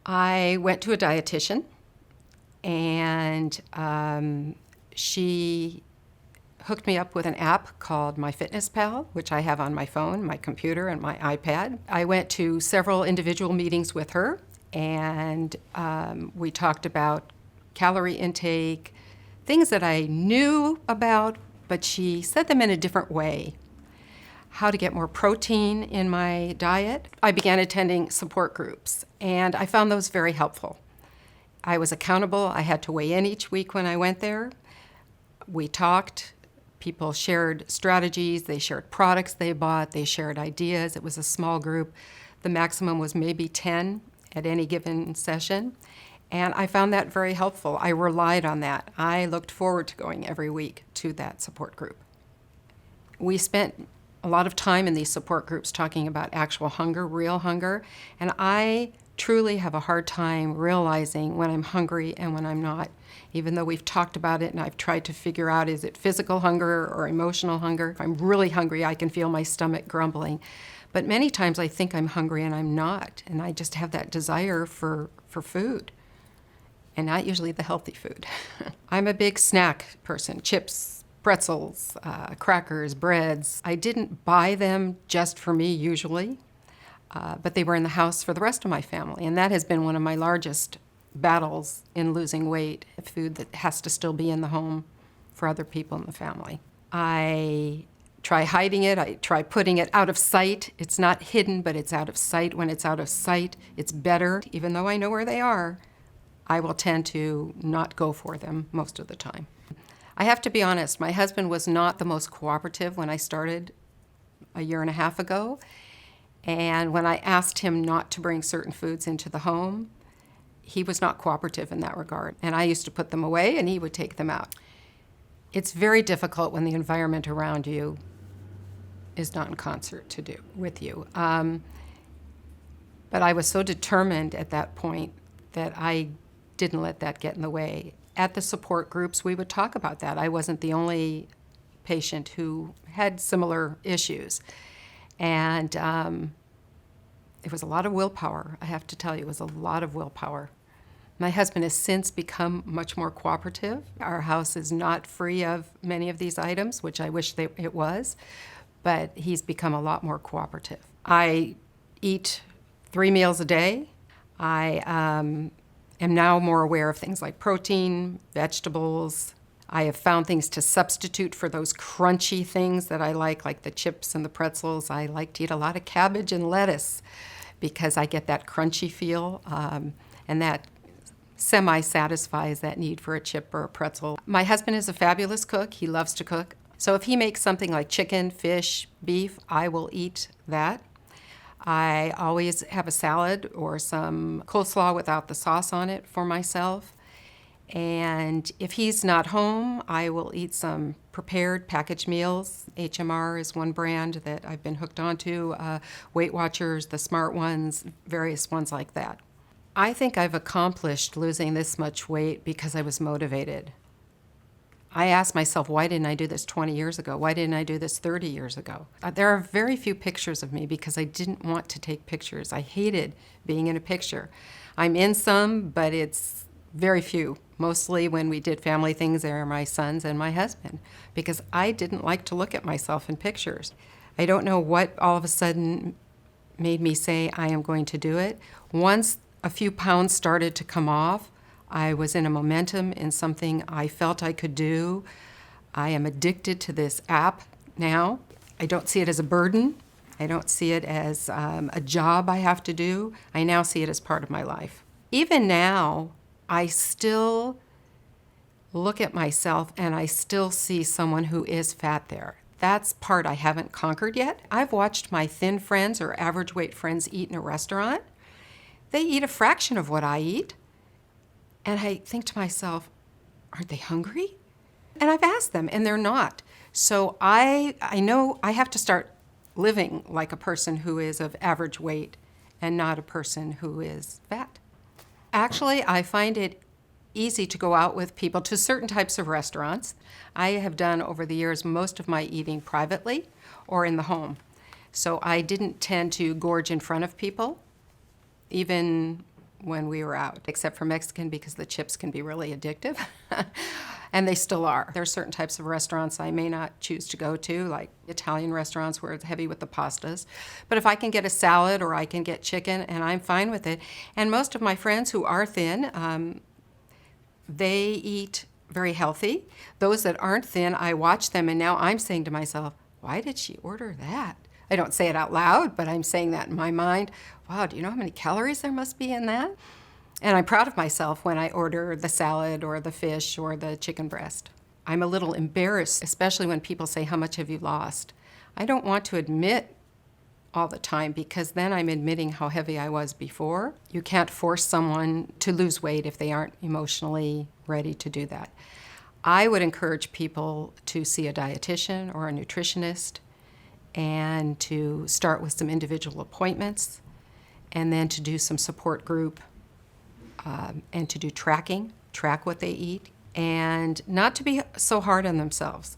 I went to a dietitian, and she hooked me up with an app called MyFitnessPal, which I have on my phone, my computer, and my iPad. I went to several individual meetings with her, and we talked about calorie intake, things that I knew about, but she said them in a different way. How to get more protein in my diet. I began attending support groups, and I found those very helpful. I was accountable. I had to weigh in each week when I went there. We talked. People shared strategies. They shared products they bought. They shared ideas. It was a small group. The maximum was maybe 10 at any given session. And I found that very helpful. I relied on that. I looked forward to going every week to that support group. We spent a lot of time in these support groups talking about actual hunger, real hunger, and I truly have a hard time realizing when I'm hungry and when I'm not. Even though we've talked about it and I've tried to figure out, is it physical hunger or emotional hunger? If I'm really hungry, I can feel my stomach grumbling. But many times I think I'm hungry and I'm not, and I just have that desire for food, and not usually the healthy food. I'm a big snack person, chips, pretzels, crackers, breads. I didn't buy them just for me usually, but they were in the house for the rest of my family. And that has been one of my largest battles in losing weight, food that has to still be in the home for other people in the family. I try hiding it. I try putting it out of sight. It's not hidden, but it's out of sight. When it's out of sight, it's better. Even though I know where they are, I will tend to not go for them most of the time. I have to be honest, my husband was not the most cooperative when I started a year and a half ago. And when I asked him not to bring certain foods into the home, he was not cooperative in that regard. And I used to put them away and he would take them out. It's very difficult when the environment around you is not in concert with you. But I was so determined at that point that I didn't let that get in the way. At the support groups, we would talk about that. I wasn't the only patient who had similar issues. And it was a lot of willpower, I have to tell you. It was a lot of willpower. My husband has since become much more cooperative. Our house is not free of many of these items, which I wish it was, but he's become a lot more cooperative. I eat 3 meals a day. I am now more aware of things like protein, vegetables. I have found things to substitute for those crunchy things that I like the chips and the pretzels. I like to eat a lot of cabbage and lettuce because I get that crunchy feel, and that semi-satisfies that need for a chip or a pretzel. My husband is a fabulous cook. He loves to cook. So if he makes something like chicken, fish, beef, I will eat that. I always have a salad or some coleslaw without the sauce on it for myself. And if he's not home, I will eat some prepared packaged meals. HMR is one brand that I've been hooked onto, Weight Watchers, the Smart Ones, various ones like that. I think I've accomplished losing this much weight because I was motivated. I asked myself, why didn't I do this 20 years ago? Why didn't I do this 30 years ago? There are very few pictures of me because I didn't want to take pictures. I hated being in a picture. I'm in some, but it's very few. Mostly when we did family things, there are my sons and my husband, because I didn't like to look at myself in pictures. I don't know what all of a sudden made me say I am going to do it. Once a few pounds started to come off, I was in a momentum in something I felt I could do. I am addicted to this app now. I don't see it as a burden. I don't see it as a job I have to do. I now see it as part of my life. Even now, I still look at myself and I still see someone who is fat there. That's part I haven't conquered yet. I've watched my thin friends or average weight friends eat in a restaurant. They eat a fraction of what I eat. And I think to myself, aren't they hungry? And I've asked them, and they're not. So I know I have to start living like a person who is of average weight and not a person who is fat. Actually, I find it easy to go out with people to certain types of restaurants. I have done over the years most of my eating privately or in the home. So I didn't tend to gorge in front of people. Even when we were out, except for Mexican because the chips can be really addictive. And they still are. There are certain types of restaurants I may not choose to go to, like Italian restaurants where it's heavy with the pastas. But if I can get a salad or I can get chicken, and I'm fine with it. And most of my friends who are thin, they eat very healthy. Those that aren't thin, I watch them, and now I'm saying to myself, why did she order that? I don't say it out loud, but I'm saying that in my mind. Wow, do you know how many calories there must be in that? And I'm proud of myself when I order the salad or the fish or the chicken breast. I'm a little embarrassed, especially when people say, how much have you lost? I don't want to admit all the time because then I'm admitting how heavy I was before. You can't force someone to lose weight if they aren't emotionally ready to do that. I would encourage people to see a dietitian or a nutritionist and to start with some individual appointments and then to do some support group and to do track what they eat, and not to be so hard on themselves.